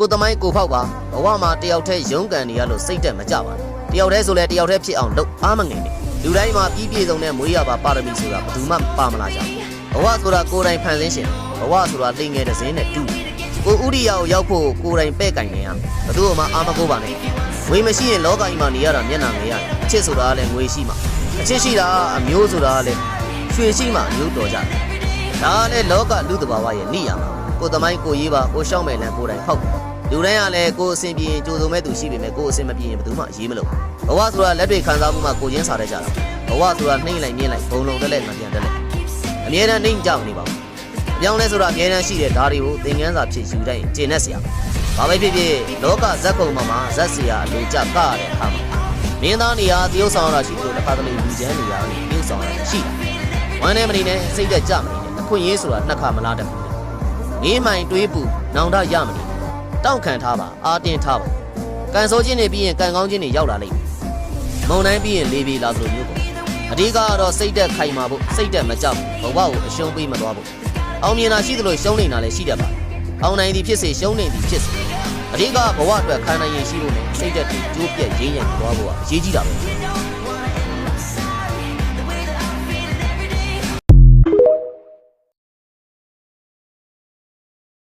ကိုသမိုင်းကိုဖောက်ပါဘဝမှာတယောက်တည်းရုန်းကန်နေရလို့စိတ်တက်မကြပါနဲ့တယောက်တည်းဆိုလဲတယောက်တည်းဖြစ်အောင်လုပ်အားမငယ်နဲ့လူတိုင်းမှာပြီးပြည့်စုံတဲ့မွေးရပါပါရမီဆိုတာဘယ်သူမှပါမလာကြဘူးဘဝဆိုတာကိုယ်တိုင်ဖန်ဆင်းရှင်ဘဝဆိုတာလိမ်ငယ်တဲ့စင်းနဲ့တူကိုဥရိယာကိုရောက်ဖို့ကိုယ်တိုင်ပဲ့ကင်နေရဘယ်သူမှအားမကိုးပါနဲ့ငွေမရှိရင်လောကကြီးမှာနေရတာမျက်နှာငယ်ရတယ်အချစ်ဆိုတာကလည်းငွေရှိမှအချစ်ရှိတာအမျိုးဆိုတာကလည်းရွှေရှိမှအမျိုးတော်ကြတယ်ဒါကလည်းလောကလူတဘာဝရဲ့နေရမှာကိုသမိုင်းကိုရေးပါကိုရှောက်မယ်လန်ကိုယ်တိုင်ဖောက်လူတိုင်းကလည်းကိုအစဉ်ပြေရင်ကြိုးစုံမဲ့သူရှိပေမဲ့ကိုအစဉ်မပြေရင်ဘယ်သူမှရေးမလို့ဘဝဆိုတာလက်တွေခံစားမှုမှကိုချင်းစားတတ်ကြတာဘဝဆိုတာနှိမ့်လိုက်မြင့်လိုက်ဘုံလုံးတက်လက်မှပြန်တက်လက်အမြဲတမ်းနှိမ့်ကြမနေပါဘူးအပြောင်းလဲဆိုတာအမြဲတမ်းရှိတဲ့ဓာတ်တွေကိုသင်ခန်းစာဖြစ်ယူတိုင်းကျင့်တတ်เสียဘာပဲဖြစ်ဖြစ်လောကဇက်ကုံမှာဇက်เสียအလိုကြကရတဲ့အခါမှာမင်းသားနေရာတရုပ်ဆောင်ရတာရှိလို့တစ်ခါတလေလူချမ်းနေရာတရုပ်ဆောင်ရတာရှိတယ်ဝမ်းနဲ့မနေနဲ့စိတ်သက်ကြမနေနဲ့အခွင့်အရေးဆိုတာနှစ်ခါမလားတတ်ဘူးငေးမှန်တွေးပူနောင်တရမနေတောင့်ခံထားပါအာတင်ထားပါကန်ဆိုးခြင်းတွေပြီးရင်ကန်ကောင်းခြင်းတွေရောက်လာလိမ့်မယ်မုံတိုင်းပြီးရင်လေပြေလာသလိုမျိုးပေါ့အဓိကကတော့စိတ်သက်ခိုင်မာဖို့စိတ်သက်မကြောက်ဘူးဘဝကိုအရှုံးပေးမသွားဘူးအောင်မြင်တာရှိသလိုရှုံးနေတာလည်းရှိတတ်ပါတယ်အောင်နိုင်သည်ဖြစ်စေရှုံးနေသည်ဖြစ်စေအဓိကဘဝအတွက်ခံနိုင်ရည်ရှိဖို့နဲ့စိတ်သက်တွေကျိုးပြက်ရင်းရိုက်သွားဖို့ကအရေးကြီးတာပဲ